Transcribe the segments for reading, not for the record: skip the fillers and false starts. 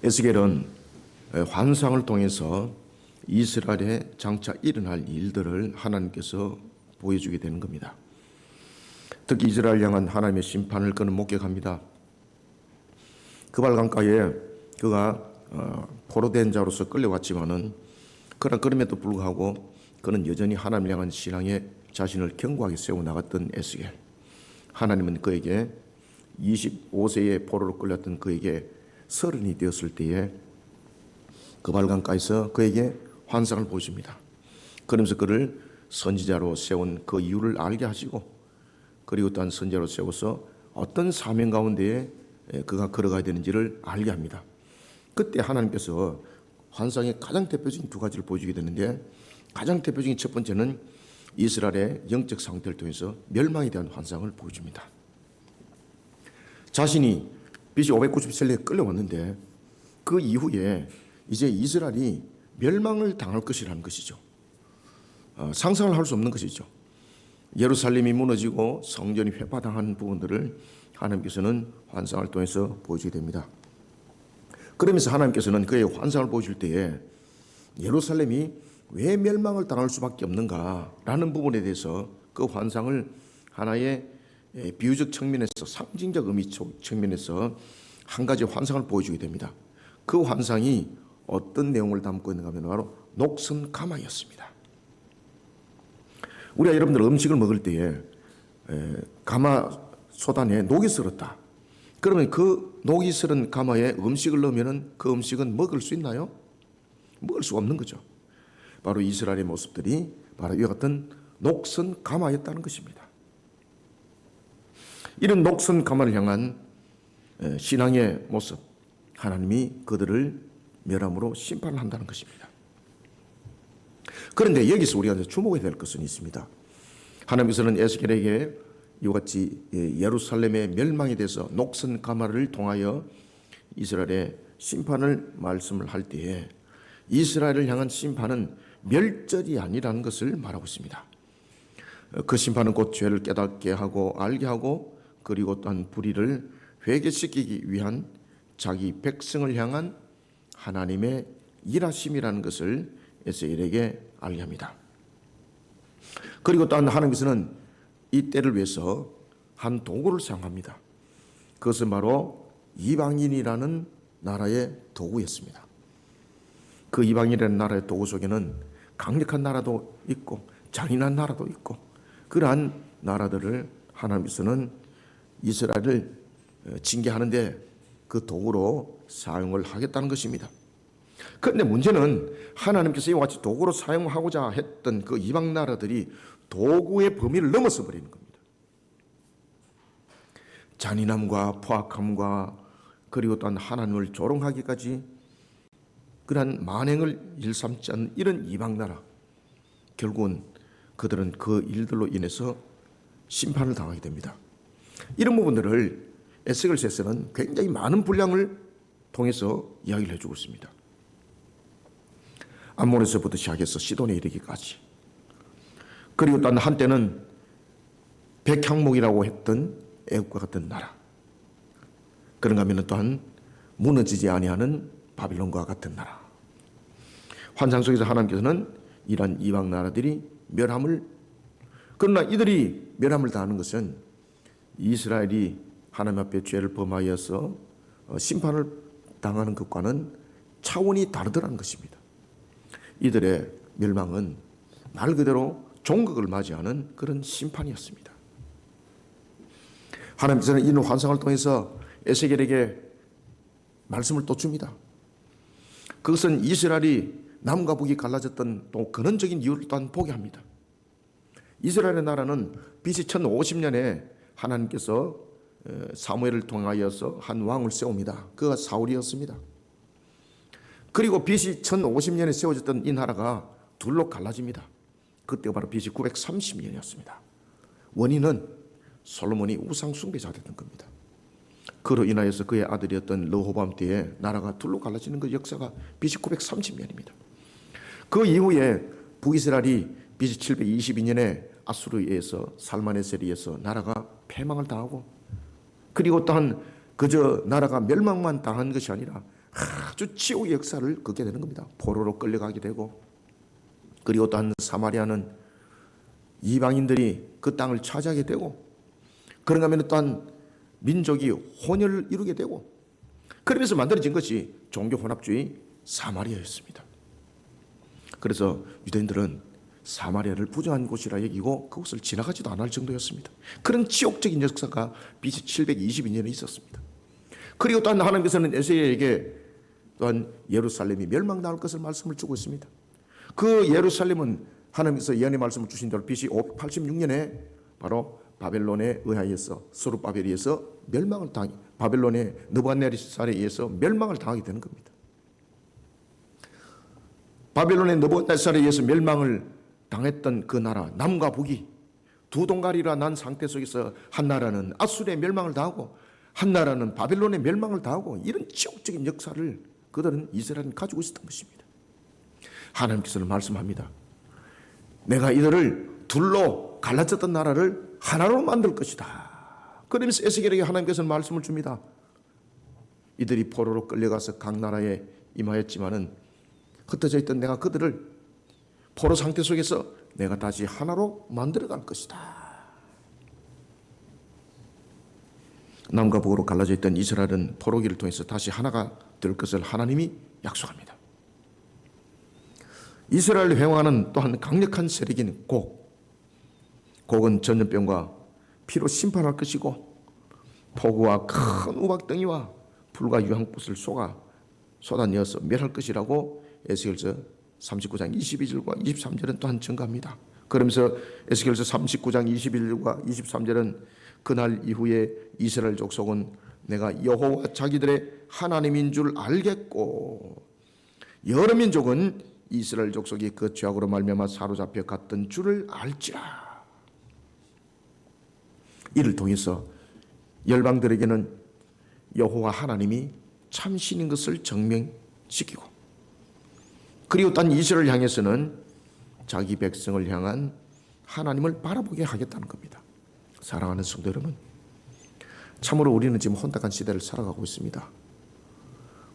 에스겔은 환상을 통해서 이스라엘에 장차 일어날 일들을 하나님께서 보여주게 되는 겁니다. 특히 이스라엘 향한 하나님의 심판을 그는 목격합니다. 그발강가에 그가 포로된 자로서 끌려왔지만은 그럼에도 불구하고 그는 여전히 하나님을 향한 신앙에 자신을 견고하게 세워나갔던 에스겔. 하나님은 그에게 25세의 포로로 끌렸던 그에게 30이 되었을 때에 그발강가에서 그에게 환상을 보여줍니다. 그러면서 그를 선지자로 세운 그 이유를 알게 하시고, 그리고 또한 선지자로 세워서 어떤 사명 가운데에 그가 걸어가야 되는지를 알게 합니다. 그때 하나님께서 환상의 가장 대표적인 두 가지를 보여주게 되는데, 가장 대표적인 첫 번째는 이스라엘의 영적 상태를 통해서 멸망에 대한 환상을 보여줍니다. 자신이 BC 590세에 끌려왔는데 그 이후에 이제 이스라엘이 멸망을 당할 것이라는 것이죠. 상상을 할 수 없는 것이죠. 예루살렘이 무너지고 성전이 회파당한 부분들을 하나님께서는 환상을 통해서 보여주게 됩니다. 그러면서 하나님께서는 그의 환상을 보여줄 때에 예루살렘이 왜 멸망을 당할 수밖에 없는가라는 부분에 대해서 그 환상을 하나의 비유적 측면에서, 상징적 의미 측면에서 한 가지 환상을 보여주게 됩니다. 그 환상이 어떤 내용을 담고 있는가 하면 바로 녹슨 가마였습니다. 우리가 여러분들 음식을 먹을 때에 가마솥안에 녹이 슬었다. 그러면 그 녹이 슬은 가마에 음식을 넣으면 그 음식은 먹을 수 있나요? 먹을 수 없는 거죠. 바로 이스라엘의 모습들이 바로 이와 같은 녹슨 가마였다는 것입니다. 이런 녹슨 가마를 향한 신앙의 모습, 하나님이 그들을 멸함으로 심판을 한다는 것입니다. 그런데 여기서 우리가 주목해야 될 것은 있습니다. 하나님께서는 에스겔에게 이와 같이 예루살렘의 멸망에 대해서 녹슨 가마를 통하여 이스라엘의 심판을 말씀을 할 때에 이스라엘을 향한 심판은 멸절이 아니라는 것을 말하고 있습니다. 그 심판은 곧 죄를 깨닫게 하고 알게 하고, 그리고 또한 불의를 회개시키기 위한 자기 백성을 향한 하나님의 일하심이라는 것을 에스겔에게 알게 합니다. 그리고 또한 하나님께서는 이 때를 위해서 한 도구를 사용합니다. 그것은 바로 이방인이라는 나라의 도구였습니다. 그 이방인이라는 나라의 도구 속에는 강력한 나라도 있고 잔인한 나라도 있고, 그러한 나라들을 하나님께서는 이스라엘을 징계하는데 그 도구로 사용을 하겠다는 것입니다. 그런데 문제는 하나님께서 이와 같이 도구로 사용하고자 했던 그 이방 나라들이 도구의 범위를 넘어서 버리는 겁니다. 잔인함과 포악함과 그리고 또한 하나님을 조롱하기까지 그러한 만행을 일삼지 않는 이런 이방 나라, 결국은 그들은 그 일들로 인해서 심판을 당하게 됩니다. 이런 부분들을 에스겔서는 굉장히 많은 분량을 통해서 이야기를 해주고 있습니다. 암몬에서부터 시작해서 시돈에 이르기까지, 그리고 또 한때는 백향목이라고 했던 애국과 같은 나라, 그런가 하면 또한 무너지지 아니하는 바빌론과 같은 나라. 환상 속에서 하나님께서는 이러한 이방 나라들이 멸함을, 그러나 이들이 멸함을 당하는 것은 이스라엘이 하나님 앞에 죄를 범하여서 심판을 당하는 것과는 차원이 다르더라는 것입니다. 이들의 멸망은 말 그대로 종극을 맞이하는 그런 심판이었습니다. 하나님께서는 이런 환상을 통해서 에스겔에게 말씀을 또 줍니다. 그것은 이스라엘이 남과 북이 갈라졌던 또 근원적인 이유를 또한 보게 합니다. 이스라엘의 나라는 BC 1050년에 하나님께서 사무엘을 통하여서 한 왕을 세웁니다. 그가 사울이었습니다. 그리고 BC 1050년에 세워졌던 이 나라가 둘로 갈라집니다. 그때가 바로 BC 930년이었습니다. 원인은 솔로몬이 우상 숭배자가 됐던 겁니다. 그로 인하여서 그의 아들이었던 르호보암 때에 나라가 둘로 갈라지는 그 역사가 BC 930년입니다. 그 이후에 북이스라엘이 BC 722년에 아수르에 의해서 살마네셀에 의해서 나라가 패망을 당하고, 그리고 또한 그저 나라가 멸망만 당한 것이 아니라 아주 지옥의 역사를 걷게 되는 겁니다. 포로로 끌려가게 되고, 그리고 또한 사마리아는 이방인들이 그 땅을 차지하게 되고, 그런가 하면 또한 민족이 혼혈을 이루게 되고, 그러면서 만들어진 것이 종교 혼합주의 사마리아였습니다. 그래서 유대인들은 사마리아를 부정한 곳이라 여기고 그곳을 지나가지도 않을 정도였습니다. 그런 지옥적인 역사가 BC 722년에 있었습니다. 그리고 또한 하나님께서는 에스겔에게 또한 예루살렘이 멸망당할 것을 말씀을 주고 있습니다. 그 예루살렘은 하나님께서 예언의 말씀을 주신 대로 BC 586년에 바로 바벨론에 의하여서 스룹바벨에 의해서 멸망을 당해, 바벨론의 느부갓네살에 의해서 멸망을 당하게 되는 겁니다. 바벨론의 느부갓네살에 의해서 멸망을 당했던 그 나라, 남과 북이 두 동가리라 난 상태 속에서 한 나라는 아수르의 멸망을 당하고 한 나라는 바벨론의 멸망을 당하고, 이런 지옥적인 역사를 그들은 이스라엘은 가지고 있었던 것입니다. 하나님께서는 말씀합니다. 내가 이들을 둘로 갈라졌던 나라를 하나로 만들 것이다. 그러면서 에스겔에게 하나님께서는 말씀을 줍니다. 이들이 포로로 끌려가서 각 나라에 임하였지만은 흩어져 있던 내가 그들을 포로 상태 속에서 내가 다시 하나로 만들어갈 것이다. 남과 북으로 갈라져 있던 이스라엘은 포로기를 통해서 다시 하나가 될 것을 하나님이 약속합니다. 이스라엘을 회방하는 또한 강력한 세력인 곡은 전염병과 피로 심판할 것이고, 폭우와 큰 우박덩이와 불과 유황꽃을 쏟아내어서 멸할 것이라고 에스겔서 39장 22절과 23절은 또한 증가합니다. 그러면서 에스겔서 39장 21절과 23절은 그날 이후에 이스라엘 족속은 내가 여호와 자기들의 하나님인 줄 알겠고, 여러 민족은 이스라엘 족속이 그 죄악으로 말미암아 사로잡혀 갔던 줄을 알지라. 이를 통해서 열방들에게는 여호와 하나님이 참신인 것을 증명시키고, 그리고 단 이스라엘을 향해서는 자기 백성을 향한 하나님을 바라보게 하겠다는 겁니다. 사랑하는 성도 여러분, 참으로 우리는 지금 혼탁한 시대를 살아가고 있습니다.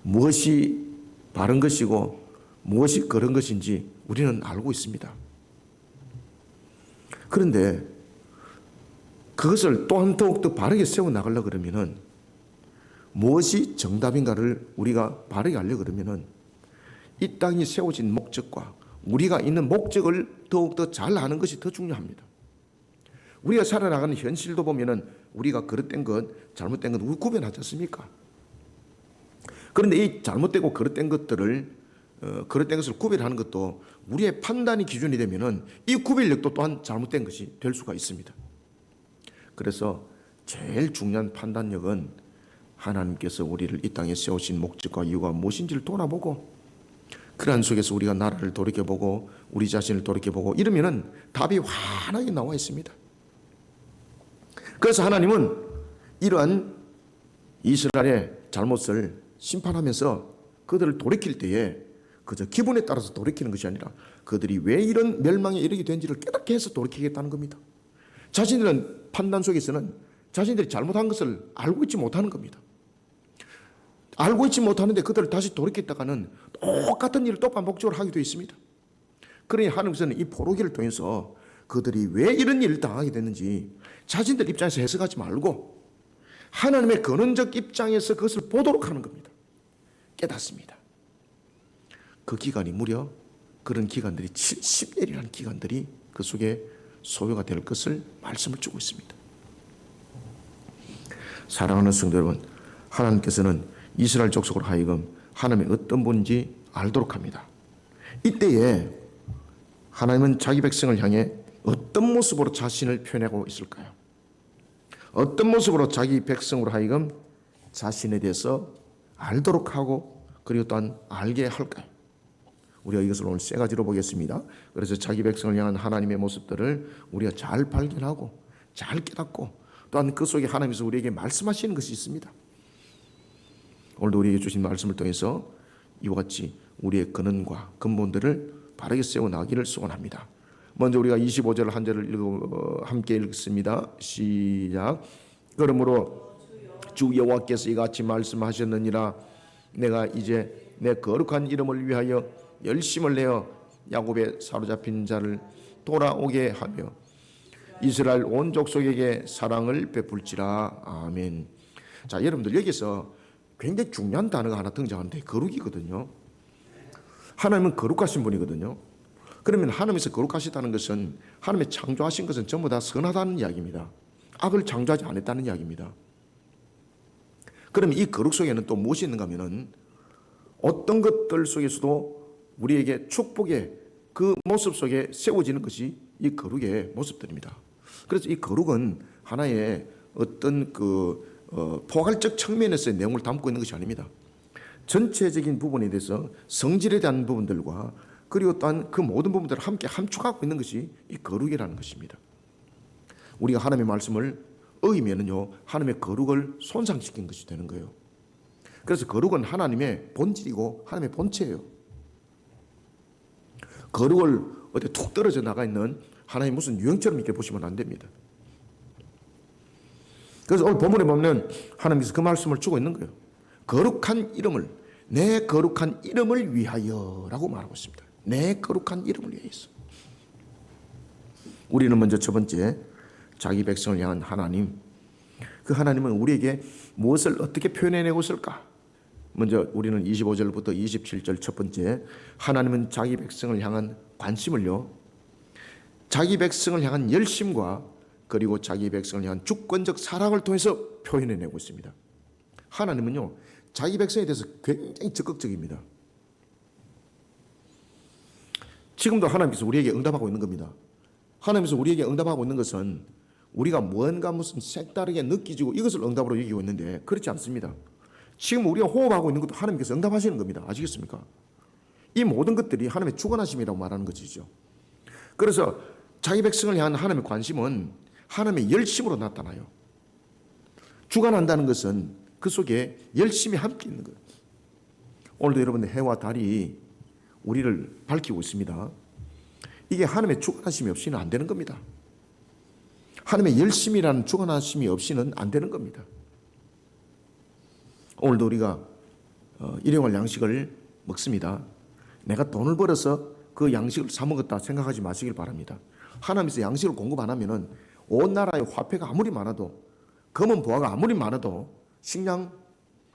무엇이 바른 것이고 무엇이 그런 것인지 우리는 알고 있습니다. 그런데 그것을 또한 더욱더 바르게 세워나가려고 그러면은, 무엇이 정답인가를 우리가 바르게 알려고 그러면은 이 땅이 세워진 목적과 우리가 있는 목적을 더욱더 잘 아는 것이 더 중요합니다. 우리가 살아나가는 현실도 보면은 우리가 그릇된 것, 잘못된 것 구별하지 않습니까? 그런데 이 잘못되고 그릇된 것들을 그릇된 것을 구별하는 것도 우리의 판단이 기준이 되면은 이 구별력도 또한 잘못된 것이 될 수가 있습니다. 그래서 제일 중요한 판단력은 하나님께서 우리를 이 땅에 세우신 목적과 이유가 무엇인지를 돌아보고, 그러한 속에서 우리가 나라를 돌이켜보고 우리 자신을 돌이켜보고 이러면은 답이 환하게 나와 있습니다. 그래서 하나님은 이러한 이스라엘의 잘못을 심판하면서 그들을 돌이킬 때에 그저 기분에 따라서 돌이키는 것이 아니라 그들이 왜 이런 멸망에 이르게 된지를 깨닫게 해서 돌이키겠다는 겁니다. 자신들은 판단 속에서는 자신들이 잘못한 것을 알고 있지 못하는 겁니다. 알고 있지 못하는데 그들을 다시 돌이켰다가는 똑같은 일을 또 반복적으로 하게 되어 있습니다. 그러니 하나님께서는 이 포로기를 통해서 그들이 왜 이런 일을 당하게 됐는지 자신들 입장에서 해석하지 말고 하나님의 근원적 입장에서 그것을 보도록 하는 겁니다. 깨닫습니다. 그 기간이 무려 그런 기간들이 70년이라는 기간들이 그 속에 소요가 될 것을 말씀을 주고 있습니다. 사랑하는 성도 여러분, 하나님께서는 이스라엘 족속으로 하여금 하나님의 어떤 분인지 알도록 합니다. 이때에 하나님은 자기 백성을 향해 어떤 모습으로 자신을 표현하고 있을까요? 어떤 모습으로 자기 백성으로 하여금 자신에 대해서 알도록 하고 그리고 또한 알게 할까요? 우리가 이것을 오늘 세 가지로 보겠습니다. 그래서 자기 백성을 향한 하나님의 모습들을 우리가 잘 발견하고 잘 깨닫고 또한 그 속에 하나님께서 우리에게 말씀하시는 것이 있습니다. 오늘도 우리에게 주신 말씀을 통해서 이와 같이 우리의 근원과 근본들을 바르게 세워나가기를 소원합니다. 먼저 우리가 25절 한 절을 함께 읽습니다. 시작. 그러므로 주 여호와께서 이같이 말씀하셨느니라. 내가 이제 내 거룩한 이름을 위하여 열심을 내어 야곱의 사로잡힌 자를 돌아오게 하며 이스라엘 온 족속에게 사랑을 베풀지라. 아멘. 자, 여러분들 여기서 굉장히 중요한 단어가 하나 등장하는데 거룩이거든요. 하나님은 거룩하신 분이거든요. 그러면 하나님께서 거룩하시다는 것은 하나님의 창조하신 것은 전부 다 선하다는 이야기입니다. 악을 창조하지 않았다는 이야기입니다. 그러면 이 거룩 속에는 또 무엇이 있는가 하면은 어떤 것들 속에서도 우리에게 축복의 그 모습 속에 세워지는 것이 이 거룩의 모습들입니다. 그래서 이 거룩은 하나의 어떤 포괄적 측면에서의 내용을 담고 있는 것이 아닙니다. 전체적인 부분에 대해서 성질에 대한 부분들과 그리고 또한 그 모든 부분들을 함께 함축하고 있는 것이 이 거룩이라는 것입니다. 우리가 하나님의 말씀을 어기면은요, 하나님의 거룩을 손상시킨 것이 되는 거예요. 그래서 거룩은 하나님의 본질이고 하나님의 본체예요. 거룩을 어디 툭 떨어져 나가 있는 하나님 무슨 유형처럼 이렇게 보시면 안 됩니다. 그래서 오늘 본문에 보면 하나님께서 그 말씀을 주고 있는 거예요. 거룩한 이름을, 내 거룩한 이름을 위하여라고 말하고 있습니다. 내 거룩한 이름을 위해서. 우리는 먼저 첫 번째, 자기 백성을 향한 하나님, 그 하나님은 우리에게 무엇을 어떻게 표현해내고 있을까? 먼저 우리는 25절부터 27절 첫 번째, 하나님은 자기 백성을 향한 관심을요, 자기 백성을 향한 열심과 그리고 자기 백성을 향한 주권적 사랑을 통해서 표현해내고 있습니다. 하나님은요, 자기 백성에 대해서 굉장히 적극적입니다. 지금도 하나님께서 우리에게 응답하고 있는 겁니다. 하나님께서 우리에게 응답하고 있는 것은 우리가 뭔가 무슨 색다르게 느끼지고 이것을 응답으로 여기고 있는데 그렇지 않습니다. 지금 우리가 호흡하고 있는 것도 하나님께서 응답하시는 겁니다. 아시겠습니까? 이 모든 것들이 하나님의 주관하심이라고 말하는 것이죠. 그래서 자기 백성을 향한 하나님의 관심은 하나님의 열심으로 나타나요. 주관한다는 것은 그 속에 열심이 함께 있는 거예요. 오늘도 여러분들 해와 달이 우리를 밝히고 있습니다. 이게 하나님의 주관하심이 없이는 안 되는 겁니다. 하나님의 열심이라는 주관하심이 없이는 안 되는 겁니다. 오늘도 우리가 일용할 양식을 먹습니다. 내가 돈을 벌어서 그 양식을 사 먹었다 생각하지 마시길 바랍니다. 하나님께서 양식을 공급 안 하면은 온 나라의 화폐가 아무리 많아도, 검은 보화가 아무리 많아도 식량,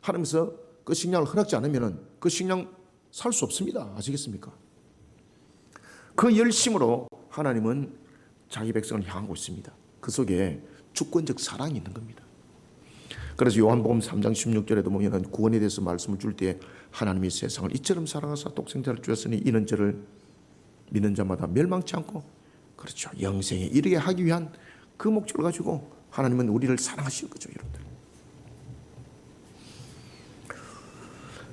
하나님께서 그 식량을 허락지 않으면은 그 식량 살 수 없습니다. 아시겠습니까? 그 열심으로 하나님은 자기 백성을 향하고 있습니다. 그 속에 주권적 사랑이 있는 겁니다. 그래서 요한복음 3장 16절에도 보면 구원에 대해서 말씀을 줄 때 하나님이 세상을 이처럼 사랑하사 독생자를 주었으니 이는 저를 믿는 자마다 멸망치 않고, 그렇죠, 영생에 이르게 하기 위한 그 목적을 가지고 하나님은 우리를 사랑하시는 거죠, 여러분들.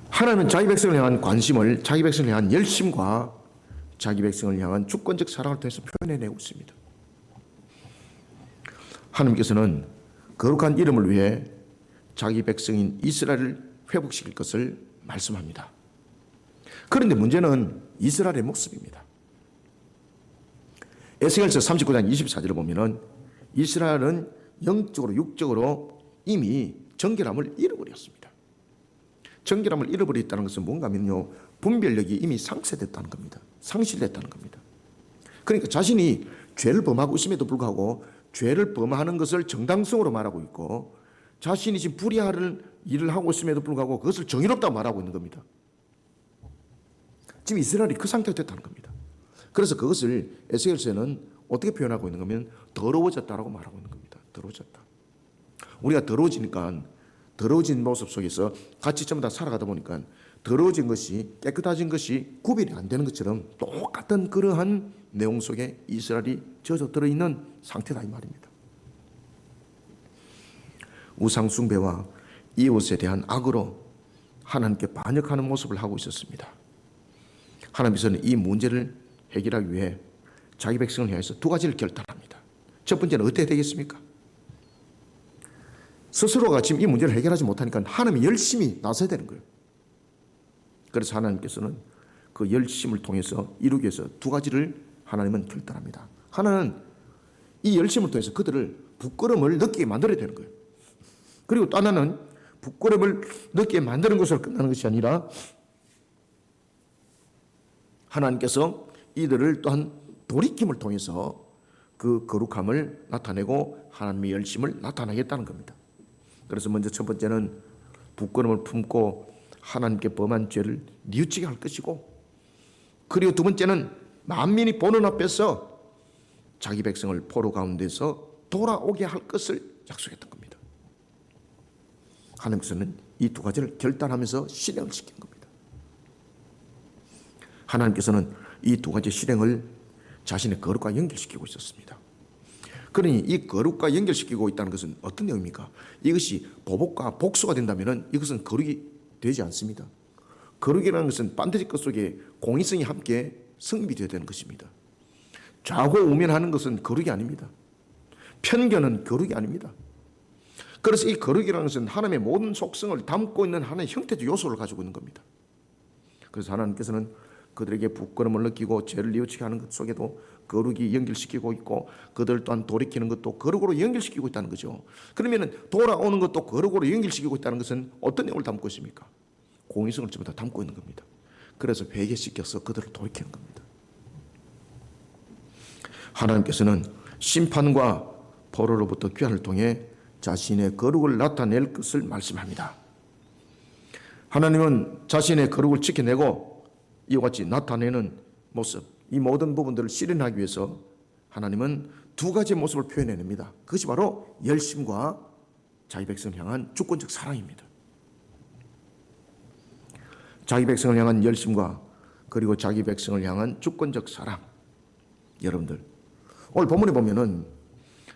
하나님은 자기 백성을 향한 관심을 자기 백성을 향한 열심과 자기 백성을 향한 주권적 사랑을 통해서 표현해내고 있습니다. 하나님께서는 거룩한 이름을 위해 자기 백성인 이스라엘을 회복시킬 것을 말씀합니다. 그런데 문제는 이스라엘의 모습입니다. 에스겔서 39장 24절을 보면은 이스라엘은 영적으로 육적으로 이미 정결함을 잃어버렸습니다. 정결함을 잃어버렸다는 것은 뭔가 하면요, 분별력이 이미 상쇄됐다는 겁니다. 상실됐다는 겁니다. 그러니까 자신이 죄를 범하고 있음에도 불구하고 죄를 범하는 것을 정당성으로 말하고 있고, 자신이 지금 불의할 일을 하고 있음에도 불구하고 그것을 정의롭다고 말하고 있는 겁니다. 지금 이스라엘이 그 상태가 됐다는 겁니다. 그래서 그것을 에스겔서에는 어떻게 표현하고 있는 거면 더러워졌다라고 말하고 있는 겁니다. 더러워졌다. 우리가 더러워지니까 더러워진 모습 속에서 같이 전부 다 살아가다 보니까 더러워진 것이 깨끗해진 것이 구별이 안 되는 것처럼 똑같은 그러한 내용 속에 이스라엘이 젖어 들어있는 상태다 이 말입니다. 우상 숭배와 이웃에 대한 악으로 하나님께 반역하는 모습을 하고 있었습니다. 하나님께서는 이 문제를 해결하기 위해 자기 백성을 향해서 두 가지를 결단합니다. 첫 번째는 어떻게 되겠습니까? 스스로가 지금 이 문제를 해결하지 못하니까 하나님이 열심히 나서야 되는 거예요. 그래서 하나님께서는 그 열심을 통해서 이루기 위해서 두 가지를 하나님은 결단합니다. 하나는 이 열심을 통해서 그들을 부끄러움을 느끼게 만들어야 되는 거예요. 그리고 또 하나는 부끄러움을 느끼게 만드는 것으로 끝나는 것이 아니라 하나님께서 이들을 또한 돌이킴을 통해서 그 거룩함을 나타내고 하나님의 열심을 나타내겠다는 겁니다. 그래서 먼저 첫 번째는 부끄러움을 품고 하나님께 범한 죄를 뉘우치게 할 것이고, 그리고 두 번째는 만민이 보는 앞에서 자기 백성을 포로 가운데서 돌아오게 할 것을 약속했던 겁니다. 하나님께서는 이 두 가지를 결단하면서 실행을 시킨 겁니다. 하나님께서는 이 두 가지 실행을 자신의 거룩과 연결시키고 있었습니다. 그러니 이 거룩과 연결시키고 있다는 것은 어떤 내용입니까? 이것이 보복과 복수가 된다면 이것은 거룩이 되지 않습니다. 거룩이라는 것은 반드시 그 속에 공의성이 함께 성립되어야 되는 것입니다. 좌고우면하는 것은 거룩이 아닙니다. 편견은 거룩이 아닙니다. 그래서 이 거룩이라는 것은 하나님의 모든 속성을 담고 있는 하나의 형태적 요소를 가지고 있는 겁니다. 그래서 하나님께서는 그들에게 부끄러움을 느끼고 죄를 뉘우치게 하는 것 속에도 거룩이 연결시키고 있고, 그들 또한 돌이키는 것도 거룩으로 연결시키고 있다는 거죠. 그러면 돌아오는 것도 거룩으로 연결시키고 있다는 것은 어떤 내용을 담고 있습니까? 공의성을 전부 다 담고 있는 겁니다. 그래서 회개시켜서 그들을 돌이키는 겁니다. 하나님께서는 심판과 포로로부터 귀환을 통해 자신의 거룩을 나타낼 것을 말씀합니다. 하나님은 자신의 거룩을 지켜내고 이와 같이 나타내는 모습, 이 모든 부분들을 실현하기 위해서 하나님은 두 가지 모습을 표현해냅니다. 그것이 바로 열심과 자기 백성을 향한 주권적 사랑입니다. 자기 백성을 향한 열심과 그리고 자기 백성을 향한 주권적 사랑. 여러분들, 오늘 본문에 보면은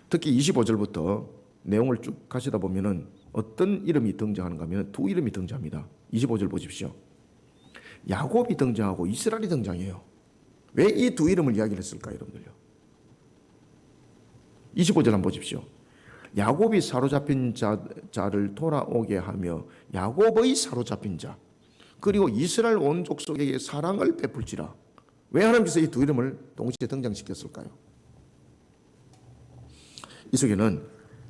특히 25절부터 내용을 쭉 가시다 보면은 어떤 이름이 등장하는가 하면 두 이름이 등장합니다. 25절 보십시오. 야곱이 등장하고 이스라엘이 등장해요. 왜 이 두 이름을 이야기를 했을까요, 여러분들요? 25절 한번 보십시오. 야곱이 사로잡힌 자를 돌아오게 하며 야곱의 사로잡힌 자, 그리고 이스라엘 온 족속에게 사랑을 베풀지라. 왜 하나님께서 이 두 이름을 동시에 등장시켰을까요? 이 속에는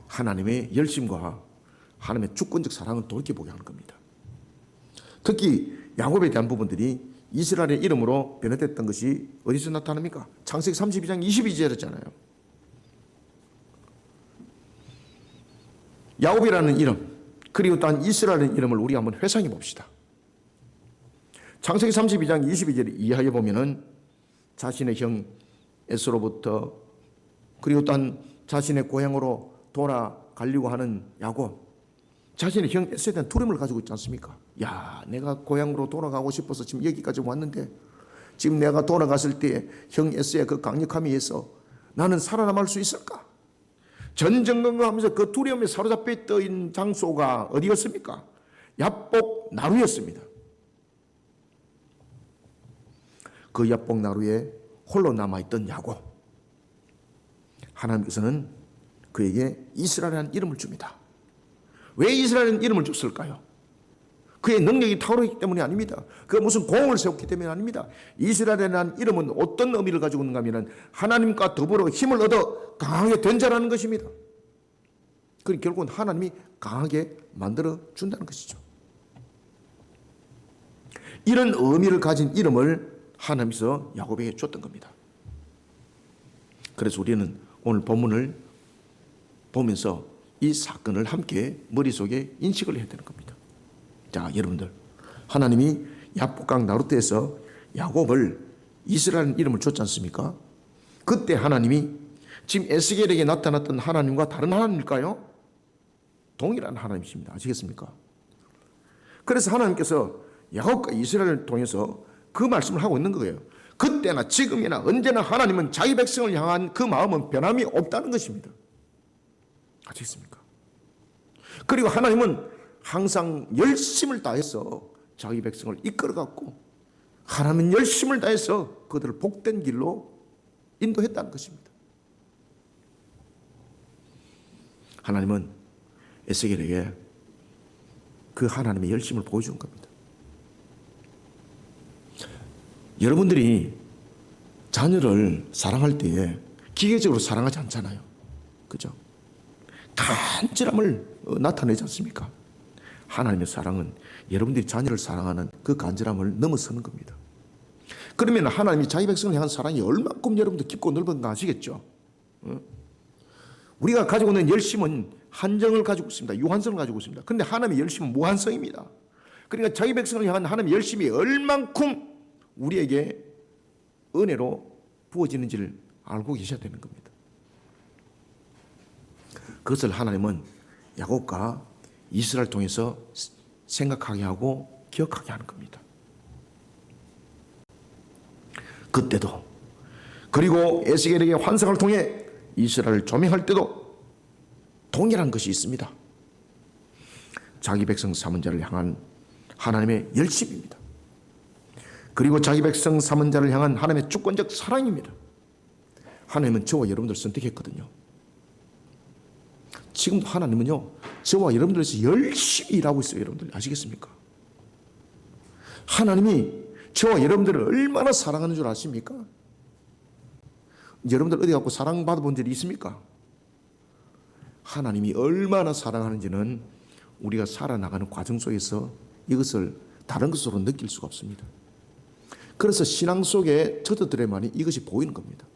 하나님의 열심과 하나님의 주권적 사랑을 돌이켜보게 하는 겁니다. 특히 야곱에 대한 부분들이 이스라엘의 이름으로 변화됐던 것이 어디서 나타납니까? 창세기 32장 22절이었잖아요. 야곱이라는 이름, 그리고 또한 이스라엘의 이름을 우리 한번 회상해 봅시다. 창세기 32장 22절 이하에 보면은 자신의 형 에서로부터, 그리고 또한 자신의 고향으로 돌아가려고 하는 야곱, 자신의 형 에서에 대한 두려움을 가지고 있지 않습니까? 야, 내가 고향으로 돌아가고 싶어서 지금 여기까지 왔는데, 지금 내가 돌아갔을 때 형 에서의 그 강력함에 의해서 나는 살아남을 수 있을까? 전전긍긍하면서 그 두려움에 사로잡혀 있던 장소가 어디였습니까? 야복 나루였습니다. 그 야복 나루에 홀로 남아있던 야곱, 하나님께서는 그에게 이스라엘이라는 이름을 줍니다. 왜 이스라엘이라는 이름을 줬을까요? 그의 능력이 탁월하기 때문이 아닙니다. 그가 무슨 공을 세웠기 때문이 아닙니다. 이스라엘이라는 이름은 어떤 의미를 가지고 있는가 하면 하나님과 더불어 힘을 얻어 강하게 된 자라는 것입니다. 그리고 결국은 하나님이 강하게 만들어 준다는 것이죠. 이런 의미를 가진 이름을 하나님께서 야곱에게 줬던 겁니다. 그래서 우리는 오늘 본문을 보면서 이 사건을 함께 머릿속에 인식을 해야 되는 겁니다. 자, 여러분들, 하나님이 야복강 나루트에서 야곱을 이스라엘 이름을 줬지 않습니까? 그때 하나님이 지금 에스겔에게 나타났던 하나님과 다른 하나님일까요? 동일한 하나님이십니다. 아시겠습니까? 그래서 하나님께서 야곱과 이스라엘을 통해서 그 말씀을 하고 있는 거예요. 그때나 지금이나 언제나 하나님은 자기 백성을 향한 그 마음은 변함이 없다는 것입니다. 아시겠습니까? 그리고 하나님은 항상 열심을 다해서 자기 백성을 이끌어갔고, 하나님은 열심을 다해서 그들을 복된 길로 인도했다는 것입니다. 하나님은 에스겔에게 그 하나님의 열심을 보여준 겁니다. 여러분들이 자녀를 사랑할 때에 기계적으로 사랑하지 않잖아요. 그죠? 간절함을 나타내지 않습니까? 하나님의 사랑은 여러분들이 자녀를 사랑하는 그 간절함을 넘어서는 겁니다. 그러면 하나님이 자기 백성을 향한 사랑이 얼마큼 여러분들 깊고 넓은가 아시겠죠? 우리가 가지고 있는 열심은 한정을 가지고 있습니다. 유한성을 가지고 있습니다. 그런데 하나님의 열심은 무한성입니다. 그러니까 자기 백성을 향한 하나님의 열심이 얼만큼 우리에게 은혜로 부어지는지를 알고 계셔야 되는 겁니다. 그것을 하나님은 야곱과 이스라엘을 통해서 생각하게 하고 기억하게 하는 겁니다. 그때도, 그리고 에스겔에게 환상을 통해 이스라엘을 조명할 때도 동일한 것이 있습니다. 자기 백성 삼은 자를 향한 하나님의 열심입니다. 그리고 자기 백성 삼은 자를 향한 하나님의 주권적 사랑입니다. 하나님은 저와 여러분들을 선택했거든요. 지금도 하나님은요, 저와 여러분들에서 열심히 일하고 있어요. 여러분들 아시겠습니까? 하나님이 저와 여러분들을 얼마나 사랑하는 줄 아십니까? 여러분들 어디 갖고 사랑받아 본 적이 있습니까? 하나님이 얼마나 사랑하는지는 우리가 살아나가는 과정 속에서 이것을 다른 것으로 느낄 수가 없습니다. 그래서 신앙 속에 저들에만이 이것이 보이는 겁니다.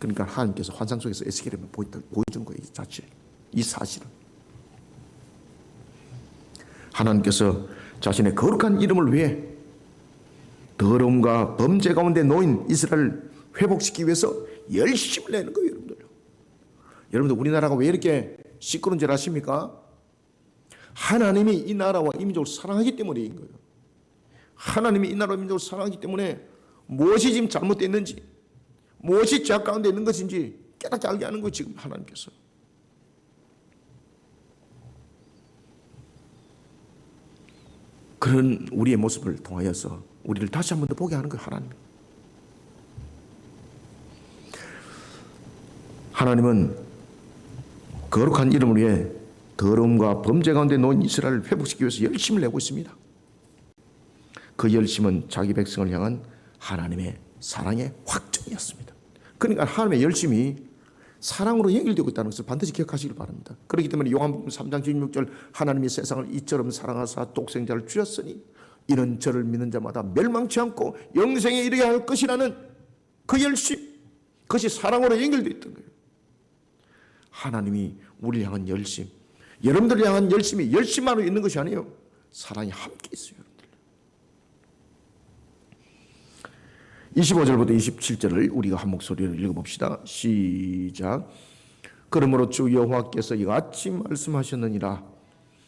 그러니까 하나님께서 환상 속에서 에스겔에게 보여준 거예요. 이 자체, 이 사실은. 하나님께서 자신의 거룩한 이름을 위해 더러움과 범죄 가운데 놓인 이스라엘을 회복시키기 위해서 열심을 내는 거예요. 여러분들 우리나라가 왜 이렇게 시끄러운 줄 아십니까? 하나님이 이 나라와 이 민족을 사랑하기 때문인 거예요. 하나님이 이 나라와 민족을 사랑하기 때문에 무엇이 지금 잘못됐는지, 무엇이 죄악 가운데 있는 것인지 깨닫게 알게 하는 거예요. 지금 하나님께서. 그런 우리의 모습을 통하여서 우리를 다시 한 번 더 보게 하는 거예요. 하나님은 거룩한 이름을 위해 더러움과 범죄 가운데 놓인 이스라엘을 회복시키기 위해서 열심을 내고 있습니다. 그 열심은 자기 백성을 향한 하나님의 사랑의 확증이었습니다. 그러니까 하나님의 열심이 사랑으로 연결되고 있다는 것을 반드시 기억하시길 바랍니다. 그렇기 때문에 요한복음 3장 16절 하나님이 세상을 이처럼 사랑하사 독생자를 주셨으니 이는 저를 믿는 자마다 멸망치 않고 영생에 이르게 할 것이라는 그 열심, 그것이 사랑으로 연결되어 있던 거예요. 하나님이 우리를 향한 열심, 여러분들을 향한 열심이 열심만으로 있는 것이 아니에요. 사랑이 함께 있어요. 25절부터 27절을 우리가 한 목소리로 읽어봅시다. 시작. 그러므로 주 여호와께서 이같이 말씀하셨느니라.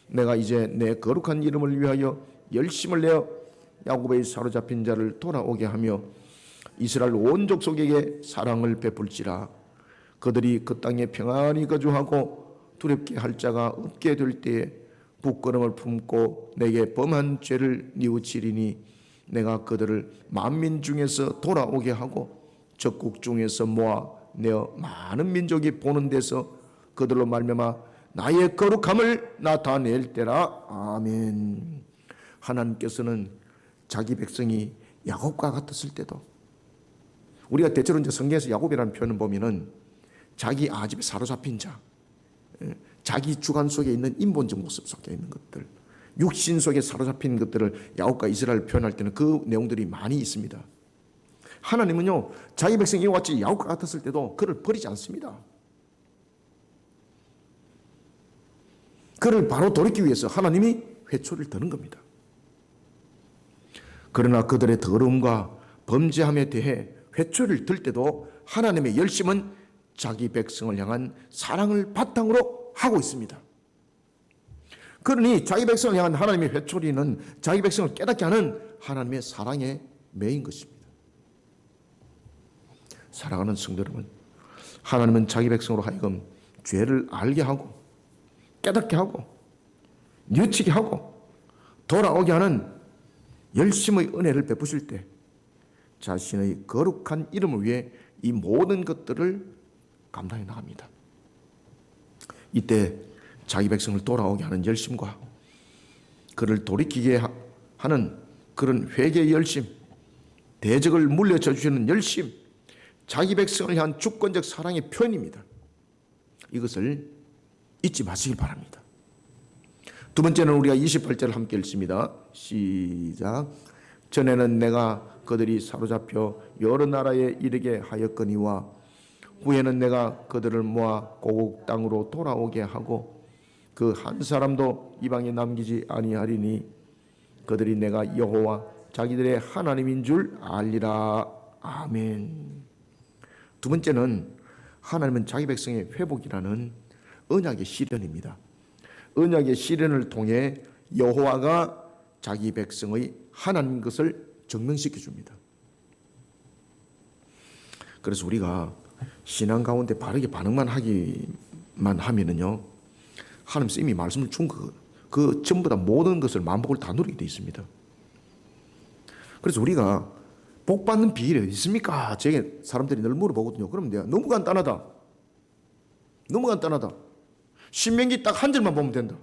내가 이제 내 거룩한 이름을 위하여 열심을 내어 야곱의 사로잡힌 자를 돌아오게 하며 이스라엘 온 족속에게 사랑을 베풀지라. 그들이 그 땅에 평안히 거주하고 두렵게 할 자가 없게 될 때에 부끄러움을 품고 내게 범한 죄를 뉘우치리니 내가 그들을 만민 중에서 돌아오게 하고 적국 중에서 모아 내어 많은 민족이 보는 데서 그들로 말미암아 나의 거룩함을 나타낼 때라. 아멘. 하나님께서는 자기 백성이 야곱과 같았을 때도, 우리가 대체로 이제 성경에서 야곱이라는 표현을 보면은 자기 아집에 사로잡힌 자, 자기 주관 속에 있는 인본적 모습 속에 있는 것들, 육신 속에 사로잡힌 것들을 야곱과 이스라엘 표현할 때는 그 내용들이 많이 있습니다. 하나님은요, 자기 백성이 이와 같이 야곱과 같았을 때도 그를 버리지 않습니다. 그를 바로 돌이키기 위해서 하나님이 회초리를 드는 겁니다. 그러나 그들의 더러움과 범죄함에 대해 회초리를 들 때도 하나님의 열심은 자기 백성을 향한 사랑을 바탕으로 하고 있습니다. 그러니 자기 백성을 향한 하나님의 회초리는 자기 백성을 깨닫게 하는 하나님의 사랑에 매인 것입니다. 사랑하는 성도 여러분, 하나님은 자기 백성으로 하여금 죄를 알게 하고 깨닫게 하고 뉘우치게 하고 돌아오게 하는 열심의 은혜를 베푸실 때 자신의 거룩한 이름을 위해 이 모든 것들을 감당해 나갑니다. 이때 자기 백성을 돌아오게 하는 열심과 그를 돌이키게 하는 그런 회개의 열심, 대적을 물려쳐 주시는 열심, 자기 백성을 향한 주권적 사랑의 표현입니다. 이것을 잊지 마시길 바랍니다. 두 번째는 우리가 28절 함께 읽습니다. 시작. 전에는 내가 그들이 사로잡혀 여러 나라에 이르게 하였거니와 후에는 내가 그들을 모아 고국 땅으로 돌아오게 하고 그 한 사람도 이방에 남기지 아니하리니 그들이 내가 여호와 자기들의 하나님인 줄 알리라. 아멘. 두 번째는 하나님은 자기 백성의 회복이라는 언약의 실현입니다. 언약의 실현을 통해 여호와가 자기 백성의 하나님 것을 증명시켜 줍니다. 그래서 우리가 신앙 가운데 바르게 반응만 하기만 하면은요, 하나님께서 이미 말씀을 준 그 전부 다 모든 것을 만복을 다 누리게 되어 있습니다. 그래서 우리가 복 받는 비결이 어디 있습니까? 제게 사람들이 늘 물어보거든요. 그러면 내가 너무 간단하다. 너무 간단하다. 신명기 딱 한 절만 보면 된다.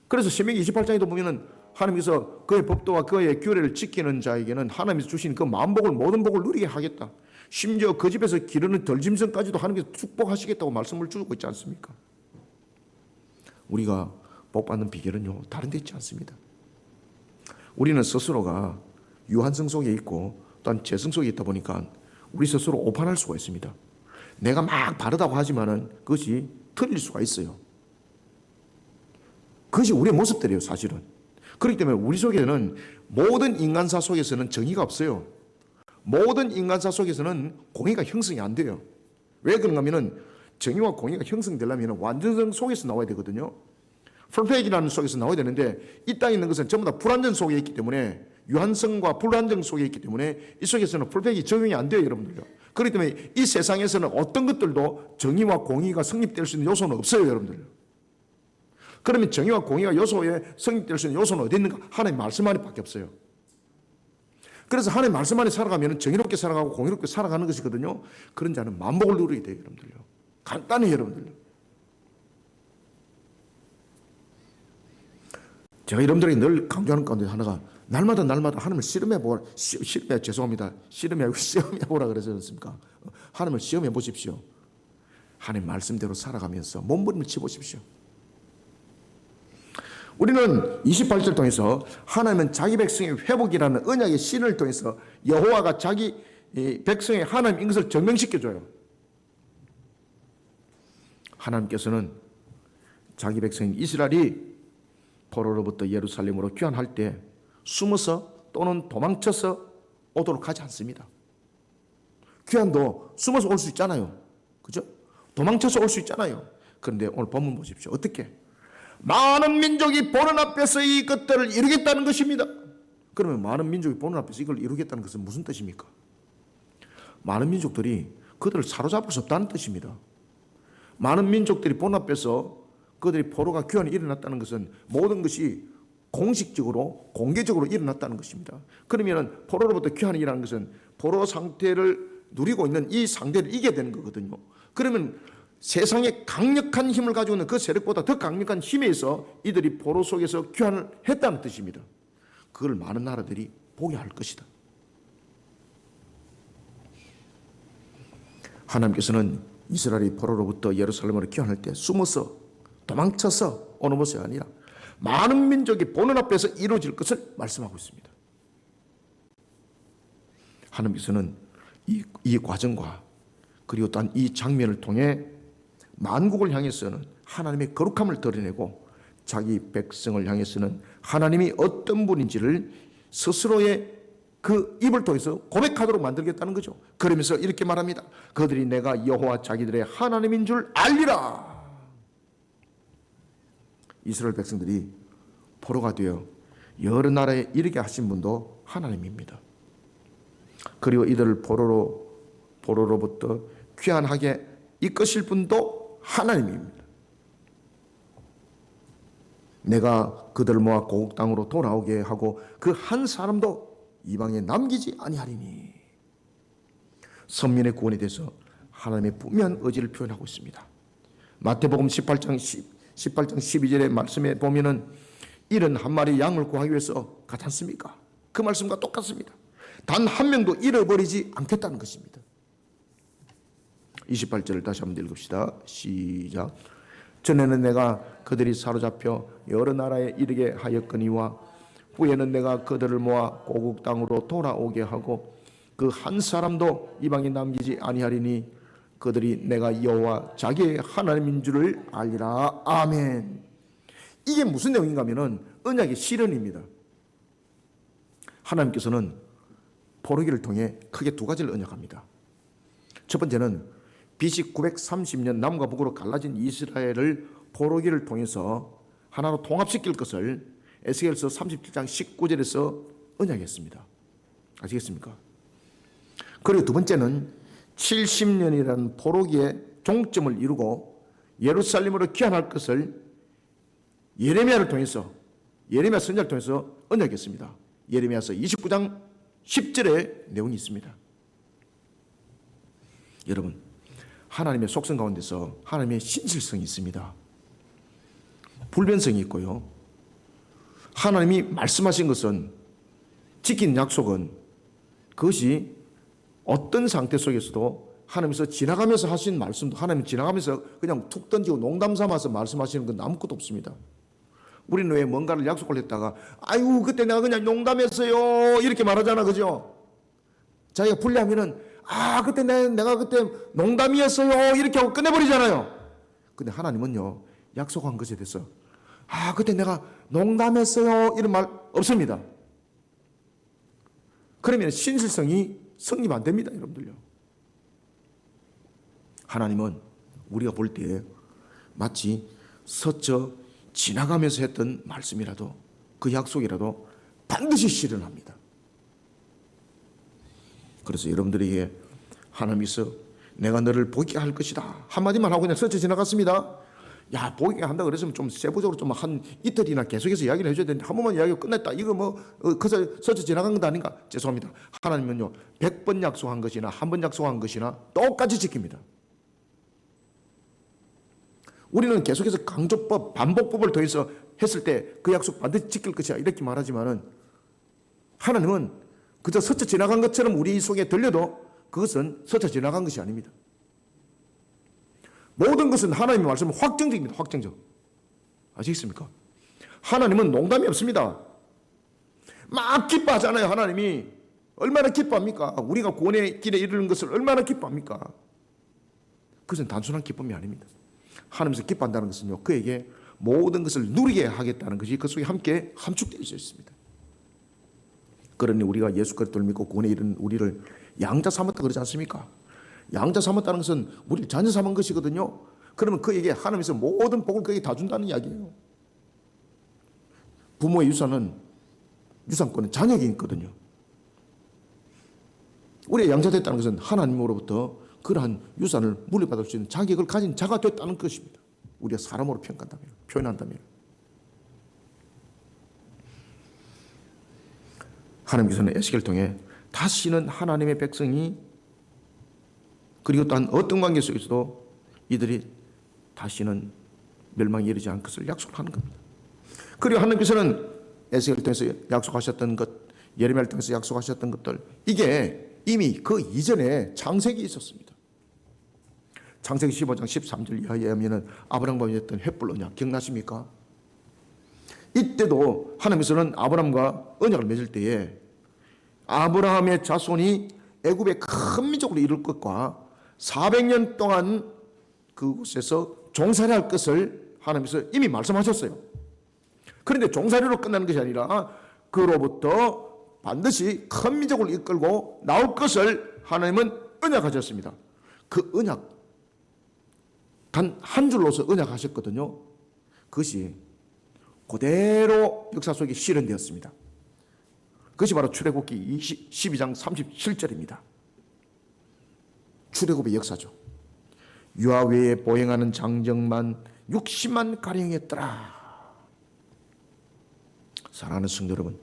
그래서 신명기 28장에도 보면은 하나님께서 그의 법도와 그의 규례를 지키는 자에게는 하나님께서 주신 그 만복을 모든 복을 누리게 하겠다. 심지어 그 집에서 기르는 덜짐승까지도 하나님께서 축복하시겠다고 말씀을 주고 있지 않습니까? 우리가 복 받는 비결은요, 다른 데 있지 않습니다. 우리는 스스로가 유한성 속에 있고 또한 재성 속에 있다 보니까 우리 스스로 오판할 수가 있습니다. 내가 막 바르다고 하지만은 그것이 틀릴 수가 있어요. 그것이 우리의 모습들이에요, 사실은. 그렇기 때문에 우리 속에는 모든 인간사 속에서는 정의가 없어요. 모든 인간사 속에서는 공의가 형성이 안 돼요. 왜 그런가 하면은 정의와 공의가 형성되려면 완전성 속에서 나와야 되거든요. 퍼펙트라는 속에서 나와야 되는데 이 땅에 있는 것은 전부 다 불완전 속에 있기 때문에 유한성과 불완전 속에 있기 때문에 이 속에서는 퍼펙트가 적용이 안 돼요, 여러분들요. 그렇기 때문에 이 세상에서는 어떤 것들도 정의와 공의가 성립될 수 있는 요소는 없어요, 여러분들. 그러면 정의와 공의가 요소에 성립될 수 있는 요소는 어디 있는가? 하나님 말씀 안에밖에 없어요. 그래서 하나님 말씀 안에 살아가면 정의롭게 살아가고 공의롭게 살아가는 것이거든요. 그런 자는 만복을 누리게 돼요, 여러분들요. 간단히 여러분들. 제가 여러분들에게 늘 강조하는 가운데 하나가 날마다 하나님을 시험해 보라 그러지 않습니까? 하나님을 시험해 보십시오. 하나님 말씀대로 살아가면서 몸부림을 치보십시오. 우리는 28절 통해서 하나님은 자기 백성의 회복이라는 언약의 신을 통해서 여호와가 자기 백성의 하나님인 것을 증명시켜줘요. 하나님께서는 자기 백성인 이스라엘이 포로로부터 예루살렘으로 귀환할 때 숨어서 또는 도망쳐서 오도록 하지 않습니다. 귀환도 숨어서 올 수 있잖아요. 그죠? 도망쳐서 올 수 있잖아요. 그런데 오늘 본문 보십시오. 어떻게? 많은 민족이 보는 앞에서 이것들을 이루겠다는 것입니다. 그러면 많은 민족이 보는 앞에서 이걸 이루겠다는 것은 무슨 뜻입니까? 많은 민족들이 그들을 사로잡을 수 없다는 뜻입니다. 많은 민족들이 본 앞에서 그들이 포로가 귀환이 일어났다는 것은 모든 것이 공식적으로 공개적으로 일어났다는 것입니다. 그러면 포로로부터 귀환이 일어나는 것은 포로 상태를 누리고 있는 이 상대를 이겨야 되는 거거든요. 그러면 세상에 강력한 힘을 가지고 있는 그 세력보다 더 강력한 힘에 의해서 이들이 포로 속에서 귀환을 했다는 뜻입니다. 그걸 많은 나라들이 보게 할 것이다. 하나님께서는 이스라엘이 포로로부터 예루살렘으로 귀환할 때 숨어서 도망쳐서 오는 것이 아니라 많은 민족이 보는 앞에서 이루어질 것을 말씀하고 있습니다. 하나님께서는 이 과정과 그리고 또한 이 장면을 통해 만국을 향해서는 하나님의 거룩함을 드러내고 자기 백성을 향해서는 하나님이 어떤 분인지를 스스로의 그 입을 통해서 고백하도록 만들겠다는 거죠. 그러면서 이렇게 말합니다. 그들이 내가 여호와 자기들의 하나님인 줄 알리라. 이스라엘 백성들이 포로가 되어 여러 나라에 이르게 하신 분도 하나님입니다. 그리고 이들을 포로로부터 귀환하게 이끄실 분도 하나님입니다. 내가 그들을 모아 고국 땅으로 돌아오게 하고 그 한 사람도 이방에 남기지 아니하리니. 선민의 구원에 대해서 하나님의 분명한 의지를 표현하고 있습니다. 마태복음 18장 12절의 말씀에 보면은 이른 한 마리 양을 구하기 위해서 가지 않습니까? 그 말씀과 똑같습니다. 단 한 명도 잃어버리지 않겠다는 것입니다. 28절을 다시 한번 읽읍시다. 시작. 전에는 내가 그들이 사로잡혀 여러 나라에 이르게 하였거니와 후에는 내가 그들을 모아 고국 땅으로 돌아오게 하고 그 한 사람도 이방에 남기지 아니하리니 그들이 내가 여호와 자기의 하나님인 줄을 알리라. 아멘. 이게 무슨 내용인가 하면은 언약의 실현입니다. 하나님께서는 포로기를 통해 크게 두 가지를 언약합니다. 첫 번째는 BC 930년 남과 북으로 갈라진 이스라엘을 포로기를 통해서 하나로 통합시킬 것을 에스겔서 37장 19절에서 언약했습니다. 아시겠습니까? 그리고 두 번째는 70년이라는 포로기의 종점을 이루고 예루살렘으로 귀환할 것을 예레미야를 통해서, 예레미야 선지자를 통해서 언약했습니다. 예레미야서 29장 10절에 내용이 있습니다. 여러분, 하나님의 속성 가운데서 하나님의 신실성이 있습니다. 불변성이 있고요. 하나님이 말씀하신 것은, 지킨 약속은 그것이 어떤 상태 속에서도 하나님께서 지나가면서 하신 말씀도 하나님 지나가면서 그냥 툭 던지고 농담 삼아서 말씀하시는 건 아무것도 없습니다. 우리는 왜 뭔가를 약속을 했다가 아유 그때 내가 그냥 농담했어요 이렇게 말하잖아, 그죠? 자기가 불리하면은 그때 내가 그때 농담이었어요 이렇게 하고 끝내버리잖아요. 근데 하나님은요, 약속한 것에 대해서 그때 내가 농담했어요 이런 말 없습니다. 그러면 신실성이 성립 안 됩니다, 여러분들요. 하나님은 우리가 볼 때 마치 스쳐 지나가면서 했던 말씀이라도, 그 약속이라도 반드시 실현합니다. 그래서 여러분들에게 하나님께서 내가 너를 보게 할 것이다 한마디만 하고 그냥 스쳐 지나갔습니다. 야, 보게 한다 그랬으면 좀 세부적으로 좀 한 이틀이나 계속해서 이야기를 해줘야 되는데 한 번만 이야기가 끝냈다, 이거 그래서 스쳐 지나간 것 아닌가? 죄송합니다. 하나님은요 100번 약속한 것이나 한 번 약속한 것이나 똑같이 지킵니다. 우리는 계속해서 강조법, 반복법을 더해서 했을 때 그 약속 반드시 지킬 것이야 이렇게 말하지만은 하나님은 그저 스쳐 지나간 것처럼 우리 속에 들려도 그것은 스쳐 지나간 것이 아닙니다. 모든 것은 하나님의 말씀은 확정적입니다. 확정적. 아시겠습니까? 하나님은 농담이 없습니다. 막 기뻐하잖아요. 하나님이 얼마나 기뻐합니까? 우리가 구원의 길에 이르는 것을 얼마나 기뻐합니까? 그것은 단순한 기쁨이 아닙니다. 하나님께서 기뻐한다는 것은요, 그에게 모든 것을 누리게 하겠다는 것이 그 속에 함께 함축되어 있습니다. 그러니 우리가 예수 그리스도를 믿고 구원에 이르는 우리를 양자 삼았다 그러지 않습니까? 양자 삼았다는 것은 우리를 자녀 삼은 것이거든요. 그러면 그에게 하나님께서 모든 복을 그에게 다 준다는 이야기예요. 부모의 유산권은 자녀에게 있거든요. 우리가 양자됐다는 것은 하나님으로부터 그러한 유산을 물려받을 수 있는 자격을 가진 자가 됐다는 것입니다. 우리가 사람으로 평가한다면, 표현한다면. 하나님께서는 에스겔을 통해 다시는 하나님의 백성이, 그리고 또한 어떤 관계 속에서도 이들이 다시는 멸망에 이르지 않을 것을 약속하는 겁니다. 그리고 하나님께서는 에스겔을 통해서 약속하셨던 것, 예레미야를 통해서 약속하셨던 것들, 이게 이미 그 이전에 창세기 있었습니다. 창세기 15장 13절 이하에 하면은 아브라함과 맺었던 횃불 언약 기억나십니까? 이때도 하나님께서는 아브라함과 언약을 맺을 때에 아브라함의 자손이 애굽의 큰 민족으로 이룰 것과 400년 동안 그곳에서 종살이할 것을 하나님께서 이미 말씀하셨어요. 그런데 종살이로 끝나는 것이 아니라 그로부터 반드시 큰 민족을 이끌고 나올 것을 하나님은 언약하셨습니다. 그 언약 단 한 줄로서 언약하셨거든요. 그것이 그대로 역사 속에 실현되었습니다. 그것이 바로 출애굽기 12장 37절입니다. 출애굽의 역사죠. 유아 외에 보행하는 장정만 60만 가량이었더라. 사랑하는 성도 여러분,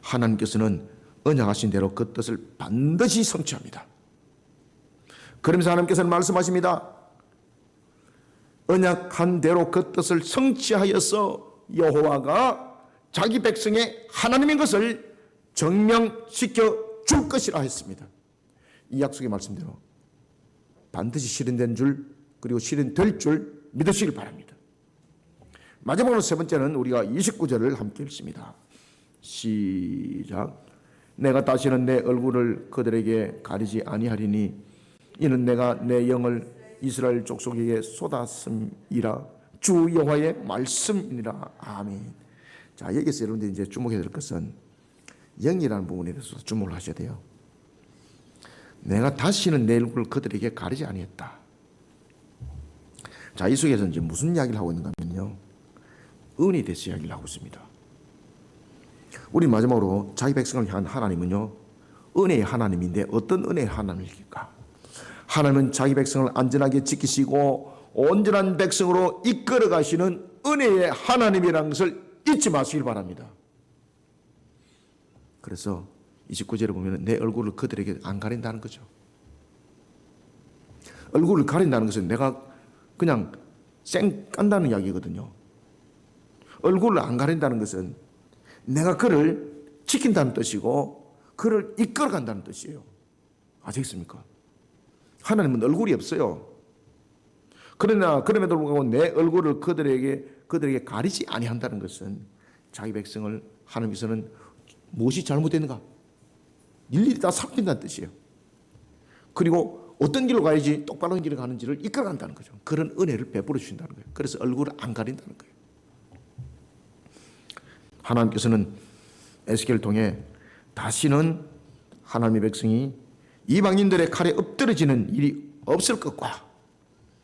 하나님께서는 언약하신 대로 그 뜻을 반드시 성취합니다. 그러면서 하나님께서는 말씀하십니다. 언약한 대로 그 뜻을 성취하여서 여호와가 자기 백성의 하나님인 것을 증명시켜 줄 것이라 했습니다. 이 약속의 말씀대로 반드시 실현된 줄, 그리고 실현될 줄 믿으시길 바랍니다. 마지막으로 세 번째는 우리가 29절을 함께 읽습니다. 시작. 내가 다시는 내 얼굴을 그들에게 가리지 아니하리니 이는 내가 내 영을 이스라엘 족속에게 쏟았음이라. 주 여호와의 말씀이니라. 아멘. 자, 여기서 여러분들이 이제 주목해야 될 것은 영이라는 부분에 대해서 주목을 하셔야 돼요. 내가 다시는 내 얼굴을 그들에게 가리지 아니했다. 자, 이 속에서 이제 무슨 이야기를 하고 있는가 하면요, 은혜에 대해서 이야기를 하고 있습니다. 우리 마지막으로 자기 백성을 향한 하나님은요, 은혜의 하나님인데 어떤 은혜의 하나님일까? 하나님은 자기 백성을 안전하게 지키시고 온전한 백성으로 이끌어 가시는 은혜의 하나님이라는 것을 잊지 마시길 바랍니다. 그래서 29절에 보면 내 얼굴을 그들에게 안 가린다는 거죠. 얼굴을 가린다는 것은 내가 그냥 쌩 깐다는 이야기거든요. 얼굴을 안 가린다는 것은 내가 그를 지킨다는 뜻이고 그를 이끌어 간다는 뜻이에요. 아시겠습니까? 하나님은 얼굴이 없어요. 그러나 그럼에도 불구하고 내 얼굴을 그들에게 가리지 아니한다는 것은 자기 백성을 하나님께서는 무엇이 잘못됐는가 일일이 다 살핀다는 뜻이에요. 그리고 어떤 길로 가야지 똑바른 길을 가는지를 이끌어 간다는 거죠. 그런 은혜를 베풀어 주신다는 거예요. 그래서 얼굴을 안 가린다는 거예요. 하나님께서는 에스겔을 통해 다시는 하나님의 백성이 이방인들의 칼에 엎드러지는 일이 없을 것과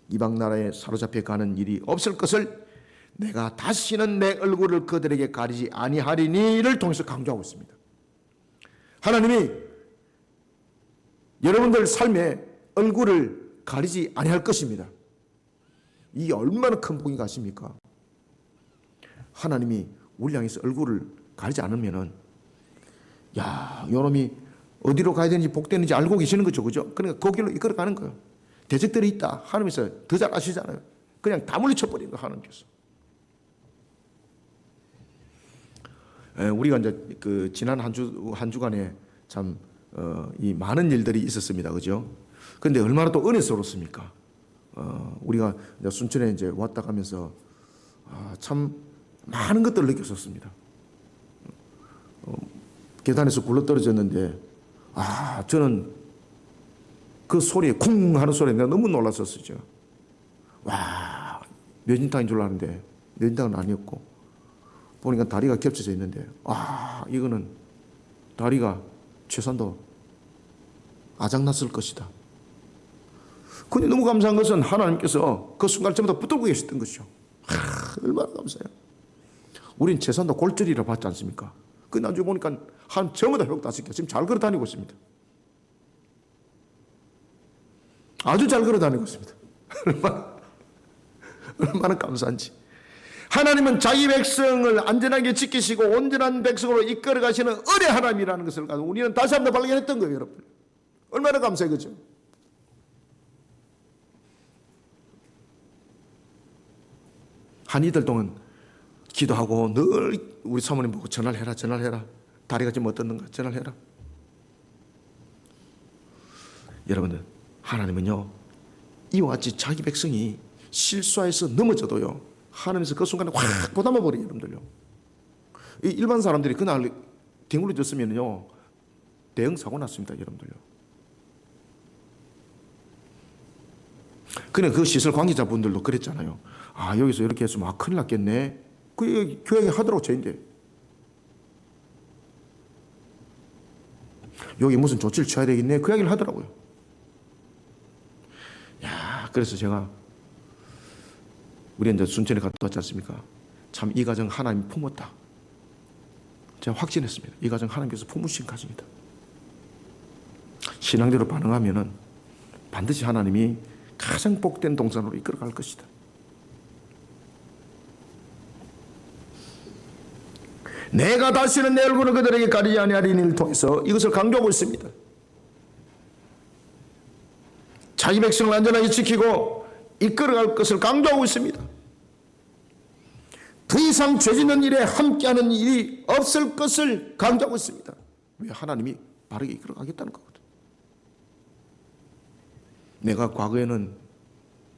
이방 나라에 사로잡혀 가는 일이 없을 것을 내가 다시는 내 얼굴을 그들에게 가리지 아니하리니를 통해서 강조하고 있습니다. 하나님이 여러분들 삶에 얼굴을 가리지 아니할 것입니다. 이게 얼마나 큰 복인가 아십니까? 하나님이 우리 향해서 얼굴을 가리지 않으면은, 야, 요놈이 어디로 가야 되는지 복되는지 알고 계시는 거죠, 그죠? 그러니까 그 길로 이끌어 가는 거예요. 대적들이 있다. 하나님께서 더 잘 아시잖아요. 그냥 다 물리쳐버린 거예요, 하나님께서. 우리가 이제 그 지난 한 주간에 참 이 많은 일들이 있었습니다, 그죠? 그런데 얼마나 또 은혜스럽습니까? 우리가 이제 순천에 이제 왔다 가면서 참 많은 것들을 느꼈었습니다. 계단에서 굴러 떨어졌는데 저는 그 소리에 쿵 하는 소리에 내가 너무 놀랐었죠. 와, 뇌진탕인 줄 알았는데 뇌진탕은 아니었고 보니까 다리가 겹쳐져 있는데 이거는 다리가 최선도 아작났을 것이다. 근데 너무 감사한 것은 하나님께서 그 순간 전부 다 붙들고 계셨던 것이죠. 얼마나 감사해요. 우린 최선도 골절이라 봤지 않습니까? 그 나중에 보니까 한 전부 다 회복 다섯 개 지금 잘 걸어 다니고 있습니다. 아주 잘 걸어 다니고 있습니다. 얼마나 감사한지. 하나님은 자기 백성을 안전하게 지키시고 온전한 백성으로 이끌어 가시는 은혜 하나님이라는 것을 가지고 우리는 다시 한번 발견했던 거예요, 여러분. 얼마나 감사해, 그죠? 한 이틀 동안 기도하고 늘 우리 사모님 보고 전화를 해라. 다리가 지금 어떻는가 전화를 해라. 여러분들, 하나님은요, 이와 같이 자기 백성이 실수해서 넘어져도요, 하나님께서 그 순간에 확 보담아 버려요, 여러분들요. 일반 사람들이 그날 뒹굴려졌으면요, 대형 사고 났습니다, 여러분들요. 그냥 그 시설 관계자분들도 그랬잖아요. 여기서 이렇게 했으면 큰일 났겠네. 그 교회에 하더라고, 저인데. 여기 무슨 조치를 취해야 되겠네. 그 이야기를 하더라고요. 그래서 제가 우리 이제 순천에 갔다 왔지 않습니까? 참 이 가정 하나님 품었다. 제가 확신했습니다. 이 가정 하나님께서 품으신 가정이다. 신앙대로 반응하면은 반드시 하나님이 가장 복된 동산으로 이끌어갈 것이다. 내가 다시는 내 얼굴을 그들에게 가리지 아니하리니를 통해서 이것을 강조하고 있습니다. 자기 백성을 안전하게 지키고 이끌어갈 것을 강조하고 있습니다. 더 이상 죄짓는 일에 함께하는 일이 없을 것을 강조하고 있습니다. 왜? 하나님이 바르게 이끌어가겠다는 거거든. 내가 과거에는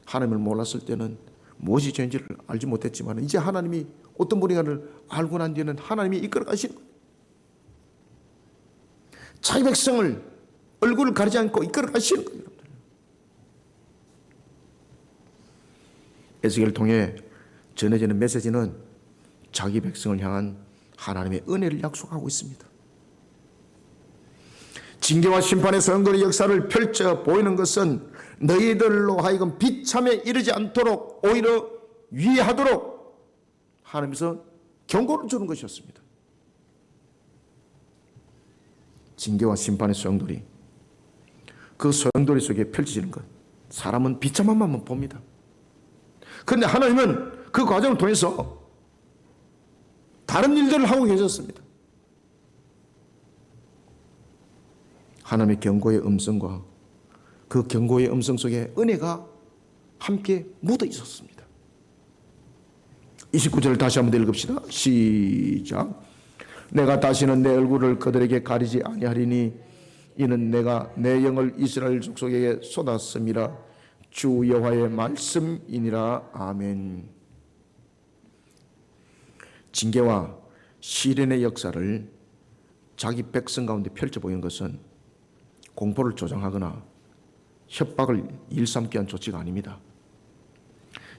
하나님을 몰랐을 때는 무엇이 죄인지를 알지 못했지만 이제 하나님이 어떤 분인가를 알고 난 뒤에는 하나님이 이끌어 가시는 거예요. 자기 백성을 얼굴을 가리지 않고 이끌어 가시는 거예요. 에스겔을 통해 전해지는 메시지는 자기 백성을 향한 하나님의 은혜를 약속하고 있습니다. 징계와 심판의 소용돌이 역사를 펼쳐 보이는 것은 너희들로 하여금 비참에 이르지 않도록 오히려 유의하도록 하나님께서 경고를 주는 것이었습니다. 징계와 심판의 소용돌이, 그 소용돌이 속에 펼쳐지는 것, 사람은 비참한 맛만 봅니다. 그런데 하나님은 그 과정을 통해서 다른 일들을 하고 계셨습니다. 하나님의 경고의 음성과 그 경고의 음성 속에 은혜가 함께 묻어 있었습니다. 29절을 다시 한번 읽읍시다. 시작. 내가 다시는 내 얼굴을 그들에게 가리지 아니하리니 이는 내가 내 영을 이스라엘 족속에게 쏟았음이라. 주 여호와의 말씀이니라. 아멘. 징계와 시련의 역사를 자기 백성 가운데 펼쳐 보이는 것은 공포를 조장하거나 협박을 일삼기 위한 조치가 아닙니다.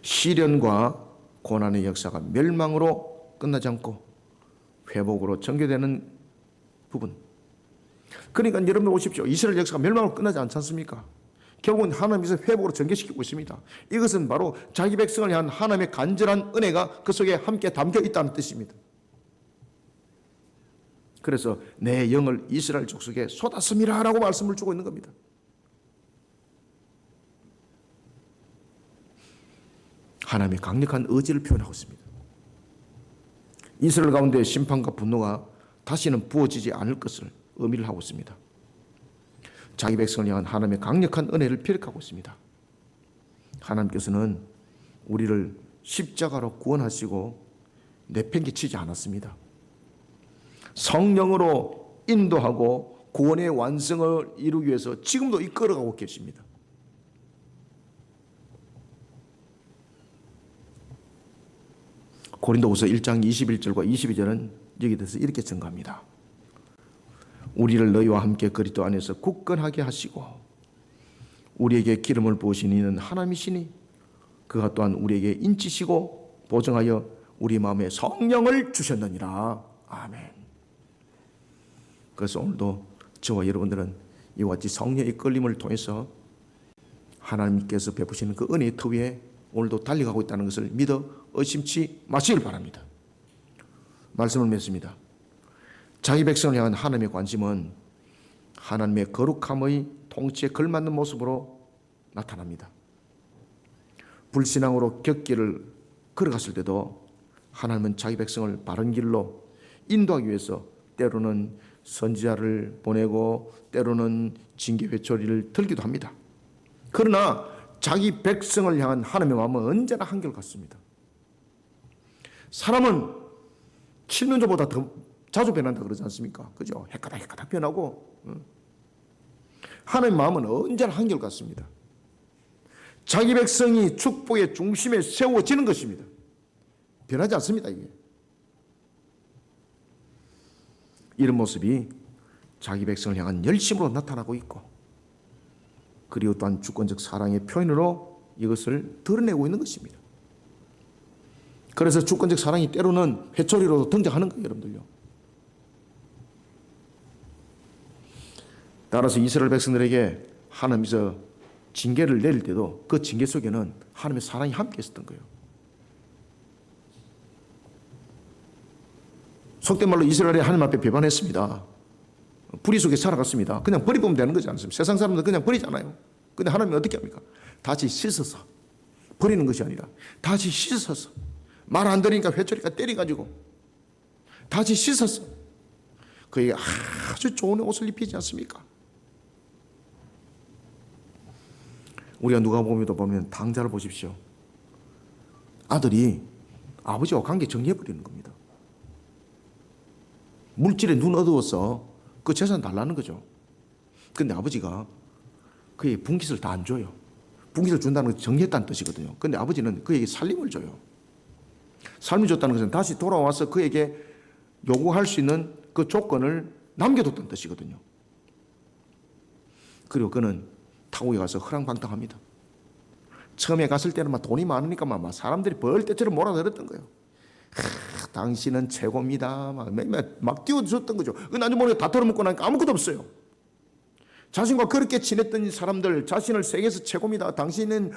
시련과 고난의 역사가 멸망으로 끝나지 않고 회복으로 전개되는 부분. 그러니까 여러분 보십시오. 이스라엘 역사가 멸망으로 끝나지 않지 않습니까? 결국은 하나님께서 회복으로 전개시키고 있습니다. 이것은 바로 자기 백성을 향한 하나님의 간절한 은혜가 그 속에 함께 담겨 있다는 뜻입니다. 그래서 내 영을 이스라엘 족속에 쏟았음이라 라고 말씀을 주고 있는 겁니다. 하나님의 강력한 의지를 표현하고 있습니다. 이스라엘 가운데 심판과 분노가 다시는 부어지지 않을 것을 의미를 하고 있습니다. 자기 백성을 향한 하나님의 강력한 은혜를 피력하고 있습니다. 하나님께서는 우리를 십자가로 구원하시고 내팽개치지 않았습니다. 성령으로 인도하고 구원의 완성을 이루기 위해서 지금도 이끌어가고 계십니다. 고린도후서 1장 21절과 22절은 여기 대해서 이렇게 증거합니다. 우리를 너희와 함께 그리스도 안에서 굳건하게 하시고 우리에게 기름을 부으신 이는 하나님이시니 그가 또한 우리에게 인치시고 보증하여 우리 마음에 성령을 주셨느니라. 아멘. 그래서 오늘도 저와 여러분들은 이와 같이 성령의 이끌림을 통해서 하나님께서 베푸시는 그 은혜의 터 위에 오늘도 달려가고 있다는 것을 믿어 의심치 마시길 바랍니다. 말씀을 맺습니다. 자기 백성을 향한 하나님의 관심은 하나님의 거룩함의 통치에 걸맞는 모습으로 나타납니다. 불신앙으로 격길을 걸어갔을 때도 하나님은 자기 백성을 바른 길로 인도하기 위해서 때로는 선지자를 보내고 때로는 징계 회초리를 들기도 합니다. 그러나 자기 백성을 향한 하나님의 마음은 언제나 한결같습니다. 사람은 7년 전보다 더 자주 변한다 그러지 않습니까? 그죠? 헷가닥 변하고. 하나님의 마음은 언제나 한결같습니다. 자기 백성이 축복의 중심에 세워지는 것입니다. 변하지 않습니다, 이게. 이런 모습이 자기 백성을 향한 열심으로 나타나고 있고, 그리고 또한 주권적 사랑의 표현으로 이것을 드러내고 있는 것입니다. 그래서 주권적 사랑이 때로는 회초리로도 등장하는 거예요, 여러분들요. 따라서 이스라엘 백성들에게 하나님께서 징계를 내릴 때도 그 징계 속에는 하나님의 사랑이 함께 있었던 거예요. 속된 말로 이스라엘이 하나님 앞에 배반했습니다. 불의 속에 살아갔습니다. 그냥 버리면 되는 거지 않습니까? 세상 사람들 그냥 버리잖아요. 근데 하나님이 어떻게 합니까? 다시 씻어서 버리는 것이 아니라 다시 씻어서 말 안 들으니까 회초리가 때려가지고 다시 씻어서 그에게 아주 좋은 옷을 입히지 않습니까? 우리가 누가복음에도 보면 당자를 보십시오. 아들이 아버지와 관계 정리해버리는 겁니다. 물질에 눈 어두워서 그 재산 달라는 거죠. 근데 아버지가 그의 분깃을 다 안 줘요. 분깃을 준다는 것은 정리했다는 뜻이거든요. 그런데 아버지는 그에게 살림을 줘요. 삶을 줬다는 것은 다시 돌아와서 그에게 요구할 수 있는 그 조건을 남겨뒀다는 뜻이거든요. 그리고 그는 타국에 가서 허랑방탕합니다. 처음에 갔을 때는 막 돈이 많으니까 막 사람들이 벌떼처럼 몰아들었던 거예요. 당신은 최고입니다. 막 띄워줬던 거죠. 나중에 모르게 다 털어먹고 나니까 아무것도 없어요. 자신과 그렇게 친했던 사람들, 자신을 세계에서 최고입니다. 당신은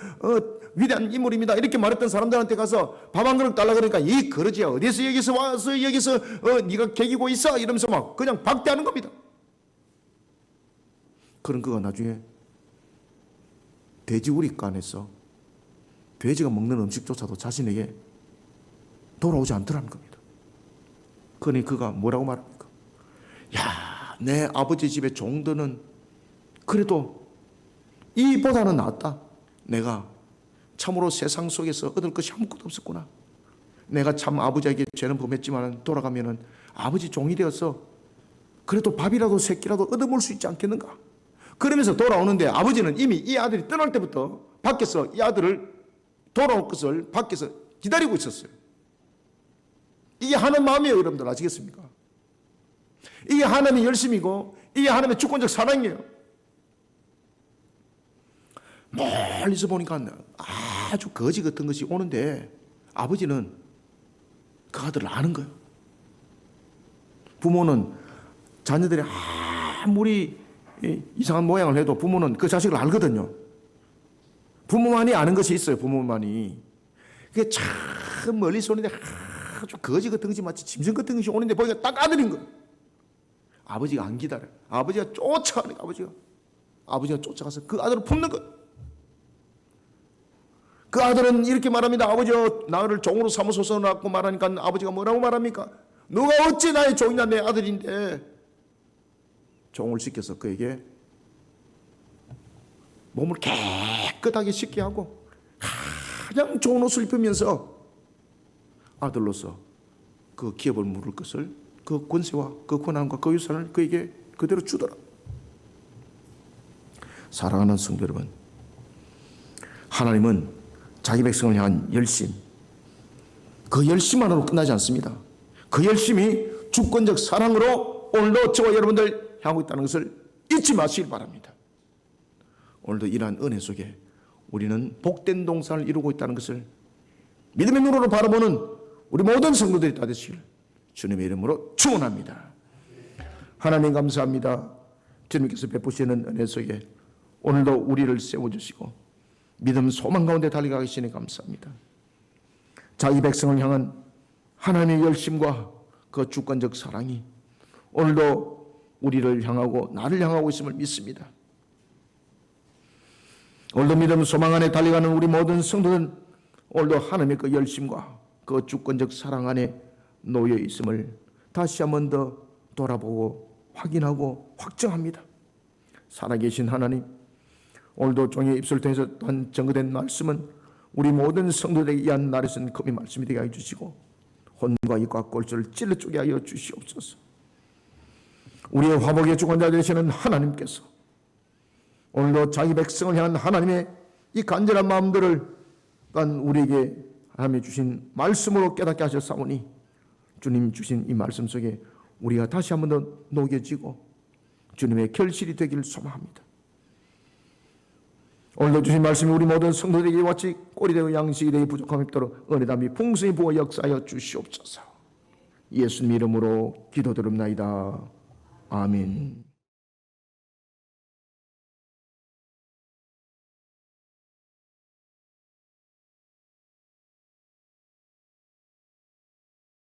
위대한 인물입니다. 이렇게 말했던 사람들한테 가서 밥 한 그릇 달라 그러니까 이 거르지야 어디서 여기서 와서 여기서 네가 개기고 있어 이러면서 막 그냥 박대하는 겁니다. 그런 그가 나중에 돼지우리간에서 돼지가 먹는 음식조차도 자신에게 돌아오지 않더라는 겁니다. 그러니 그가 뭐라고 말합니까? 야, 내 아버지 집의 종들은 그래도 이보다는 낫다. 내가 참으로 세상 속에서 얻을 것이 아무것도 없었구나. 내가 참 아버지에게 죄는 범했지만 돌아가면은 아버지 종이 되어서 그래도 밥이라도 새끼라도 얻어볼 수 있지 않겠는가. 그러면서 돌아오는데 아버지는 이미 이 아들이 떠날 때부터 밖에서 이 아들을 돌아올 것을 밖에서 기다리고 있었어요. 이게 하나님 마음이에요. 여러분들 아시겠습니까? 이게 하나님의 열심이고 이게 하나님의 주권적 사랑이에요. 멀리서 보니까 아주 거지 같은 것이 오는데 아버지는 그 아들을 아는 거예요. 부모는 자녀들이 아무리 이상한 모양을 해도 부모는 그 자식을 알거든요. 부모만이 아는 것이 있어요. 부모만이. 그게 참 멀리서 오는데 아주 거지 같은 것이 마치 짐승 같은 것이 오는데 보니까 딱 아들인 거예요. 아버지가 안 기다려요. 아버지가 쫓아가는 거예요. 아버지가 쫓아가서 그 아들을 품는 거예요. 그 아들은 이렇게 말합니다. 아버지여 나를 종으로 삼으소서라고 말하니까 아버지가 뭐라고 말합니까? 누가 어찌 나의 종이냐 내 아들인데. 종을 시켜서 그에게 몸을 깨끗하게 씻게 하고 가장 좋은 옷을 입히면서 아들로서 그 기업을 물을 것을 그 권세와 그 권한과 그 유산을 그에게 그대로 주더라. 사랑하는 성도 여러분, 하나님은 자기 백성을 향한 열심, 그 열심만으로 끝나지 않습니다. 그 열심이 주권적 사랑으로 오늘도 저와 여러분들 향하고 있다는 것을 잊지 마시길 바랍니다. 오늘도 이러한 은혜 속에 우리는 복된 동산을 이루고 있다는 것을 믿음의 눈으로 바라보는 우리 모든 성도들이 다 되시길 주님의 이름으로 축원합니다. 하나님 감사합니다. 주님께서 베푸시는 은혜 속에 오늘도 우리를 세워주시고 믿음 소망 가운데 달려가 계시니 감사합니다. 자기 백성을 향한 하나님의 열심과 그 주권적 사랑이 오늘도 우리를 향하고 나를 향하고 있음을 믿습니다. 오늘도 믿음 소망 안에 달려가는 우리 모든 성도는 오늘도 하나님의 그 열심과 그 주권적 사랑 안에 놓여 있음을 다시 한 번 더 돌아보고 확인하고 확정합니다. 살아계신 하나님, 오늘도 종의 입술을 통해서 또한 증거된 말씀은 우리 모든 성도들에게 이 한 날에서는 금이 말씀이 되게 해주시고 혼과 입과 골수를 찔러 쪼개 하여 주시옵소서. 우리의 화복의 주권자 되시는 하나님께서 오늘도 자기 백성을 향한 하나님의 이 간절한 마음들을 우리에게 하나님이 주신 말씀으로 깨닫게 하셨사오니 주님 주신 이 말씀 속에 우리가 다시 한 번 더 녹여지고 주님의 결실이 되기를 소망합니다. 오늘도 주신 말씀이 우리 모든 성도들에게 같이 꼴이 되고 양식이 되기 부족함이 없도록 은혜담이 풍성히 부어 역사하여 주시옵소서. 예수님 이름으로 기도드립나이다. 아멘.